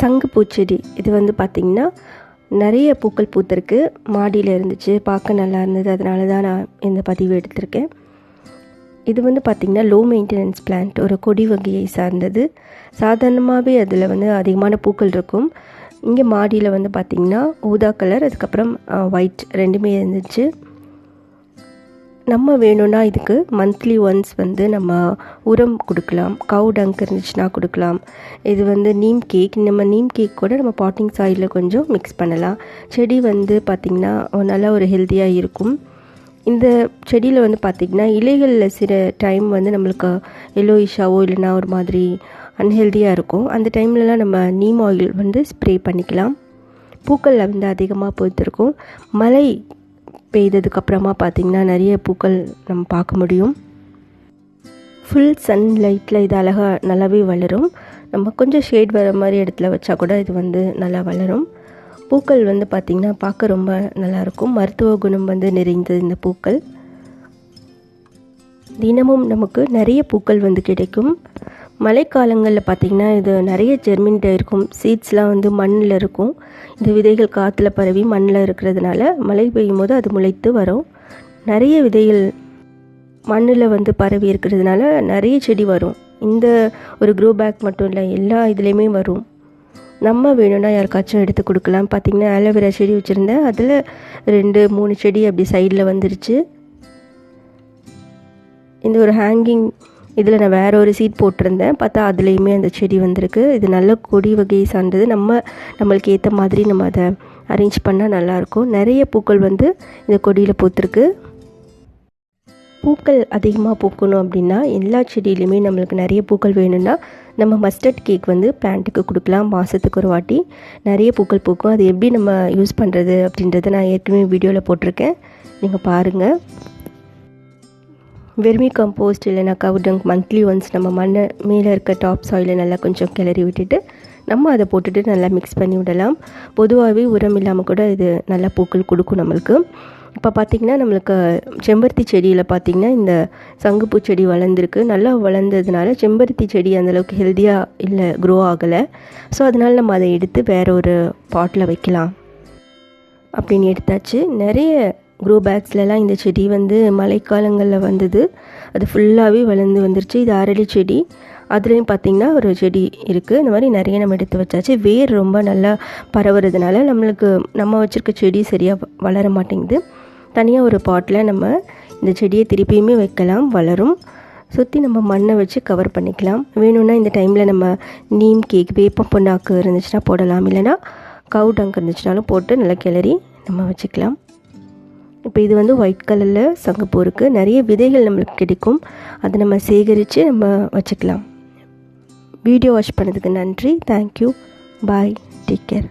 சங்கு பூச்செடி இது வந்து பார்த்திங்கன்னா நிறைய பூக்கள் பூத்திருக்கு. மாடியில் இருந்துச்சு, பார்க்க நல்லா இருந்தது, அதனால தான் நான் இந்த பதிவு எடுத்திருக்கேன். இது வந்து பார்த்திங்கன்னா லோ மெயின்டெனன்ஸ் பிளான்ட், ஒரு கொடி வகையை சார்ந்தது. சாதாரணமாகவே அதில் வந்து அதிகமான பூக்கள் இருக்கும். இங்கே மாடியில் வந்து பார்த்திங்கன்னா ஊதா கலர், அதுக்கப்புறம் ஒயிட் ரெண்டுமே இருந்துச்சு. நம்ம வேணும்னா இதுக்கு மந்த்லி ஒன்ஸ் வந்து நம்ம உரம் கொடுக்கலாம். கவு டங்க் இருந்துச்சுன்னா கொடுக்கலாம். இது வந்து நீம் கேக், நம்ம நீம் கேக் கூட நம்ம பாட்டிங் சாயிலில் கொஞ்சம் மிக்ஸ் பண்ணலாம். செடி வந்து பார்த்திங்கன்னா நல்லா ஒரு ஹெல்த்தியாக இருக்கும். இந்த செடியில் வந்து பார்த்திங்கன்னா இலைகளில் சில டைம் வந்து நம்மளுக்கு எல்லோயிஷாவோ இல்லைனா ஒரு மாதிரி அன்ஹெல்தியாக இருக்கும். அந்த டைம்லலாம் நம்ம நீம் ஆயில் வந்து ஸ்ப்ரே பண்ணிக்கலாம். பூக்கள் வந்து அதிகமாக பூத்திருக்கும். மழை பெய்ததுக்கப்புறமா பார்த்திங்கன்னா நிறைய பூக்கள் நம்ம பார்க்க முடியும். ஃபுல் சன்லைட்டில் இது அழகாக நல்லாவே வளரும். நம்ம கொஞ்சம் ஷேட் வர மாதிரி இடத்துல வச்சா கூட இது வந்து நல்லா வளரும். பூக்கள் வந்து பார்த்திங்கன்னா பார்க்க ரொம்ப நல்லாயிருக்கும். மருத்துவ குணம் வந்து நிறைந்தது இந்த பூக்கள். தினமும் நமக்கு நிறைய பூக்கள் வந்து கிடைக்கும். மழைக்காலங்களில் பார்த்திங்கன்னா இது நிறைய ஜெர்மினேட் இருக்கும். சீட்ஸ்லாம் வந்து மண்ணில் இருக்கும். இந்த விதைகள் காற்றுல பரவி மண்ணில் இருக்கிறதுனால மழை பெய்யும் போது அது முளைத்து வரும். நிறைய விதைகள் மண்ணில் வந்து பரவி இருக்கிறதுனால நிறைய செடி வரும். இந்த ஒரு க்ரோ பேக் மட்டும் இல்லை, எல்லா இதுலேயுமே வரும். நம்ம வேணும்னா யாருக்காச்சும் எடுத்து கொடுக்கலாம். பார்த்திங்கன்னா ஆலோவேரா செடி வச்சுருந்தேன், அதில் 2-3 செடி அப்படி சைடில் வந்துருச்சு. இந்த ஒரு ஹேங்கிங் இதில் நான் வேறு ஒரு சீட் போட்டிருந்தேன், பார்த்தா அதுலேயுமே அந்த செடி வந்திருக்கு. இது நல்ல கொடி வகையை சார்ந்தது. நம்மளுக்கு ஏற்ற மாதிரி நம்ம அதை அரேஞ்ச் பண்ணால் நல்லாயிருக்கும். நிறைய பூக்கள் வந்து இந்த கொடியில் பூத்திருக்கு. பூக்கள் அதிகமாக பூக்கணும் அப்படின்னா எல்லா செடியிலையுமே நம்மளுக்கு நிறைய பூக்கள் வேணும்னா நம்ம மஸ்டர்ட் கேக் வந்து பிளான்ட்டுக்கு கொடுக்கலாம். மாதத்துக்கு ஒரு வாட்டி நிறைய பூக்கள் பூக்கும். அது எப்படி நம்ம யூஸ் பண்ணுறது அப்படின்றத நான் ஏற்கனவே வீடியோவில் போட்டிருக்கேன், நீங்கள் பாருங்கள். வெர்மி கம்போஸ்ட் இல்லைனா கவு டங்க் மந்த்லி ஒன்ஸ் நம்ம மண்ணை மேலே இருக்க டாப் சாயிலை நல்லா கொஞ்சம் கிளறி விட்டுட்டு நம்ம அதை போட்டுட்டு நல்லா மிக்ஸ் பண்ணி விடலாம். பொதுவாகவே உரம் இல்லாமல் கூட இது நல்லா பூக்கள் கொடுக்கும் நம்மளுக்கு. இப்போ பார்த்திங்கன்னா நம்மளுக்கு செம்பருத்தி செடியில் பார்த்திங்கன்னா இந்த சங்குப்பூ செடி வளர்ந்துருக்கு. நல்லா வளர்ந்ததுனால செம்பருத்தி செடி அந்தளவுக்கு ஹெல்த்தியாக இல்லை, க்ரோ ஆகலை. ஸோ அதனால் நம்ம அதை எடுத்து வேறு ஒரு பாட்டில் வைக்கலாம் அப்படின்னு எடுத்தாச்சு. நிறைய க்ரோ பேக்ஸ்லலாம் இந்த செடி வந்து மழைக்காலங்களில் வந்தது. அது ஃபுல்லாகவே வளர்ந்து வந்துருச்சு. இது அரளி செடி, அதுலேயும் பார்த்திங்கன்னா ஒரு செடி இருக்குது. இந்த மாதிரி நிறைய நம்ம எடுத்து வச்சாச்சு. வேர் ரொம்ப நல்லா பரவுறதுனால நம்மளுக்கு நம்ம வச்சுருக்க செடி சரியாக வளர மாட்டேங்குது. தனியாக ஒரு பாட்டில் நம்ம இந்த செடியை திருப்பியுமே வைக்கலாம், வளரும். சுற்றி நம்ம மண்ணை வச்சு கவர் பண்ணிக்கலாம். வேணும்னா இந்த டைமில் நம்ம நீம் கேக், வேப்ப புண்ணாக்கு இருந்துச்சுன்னா போடலாம், இல்லைனா கவு டங்க் இருந்துச்சுனாலும் போட்டு நல்லா கிளறி நம்ம வச்சுக்கலாம். இப்போ இது வந்து ஒயிட் கலரில் சங்குப்பூ இருக்குது. நிறைய விதைகள் நம்மளுக்கு கிடைக்கும். அதை நம்ம சேகரித்து நம்ம வச்சுக்கலாம். வீடியோ வாட்ச் பண்ணதுக்கு நன்றி. தேங்க்யூ. பாய். Take care.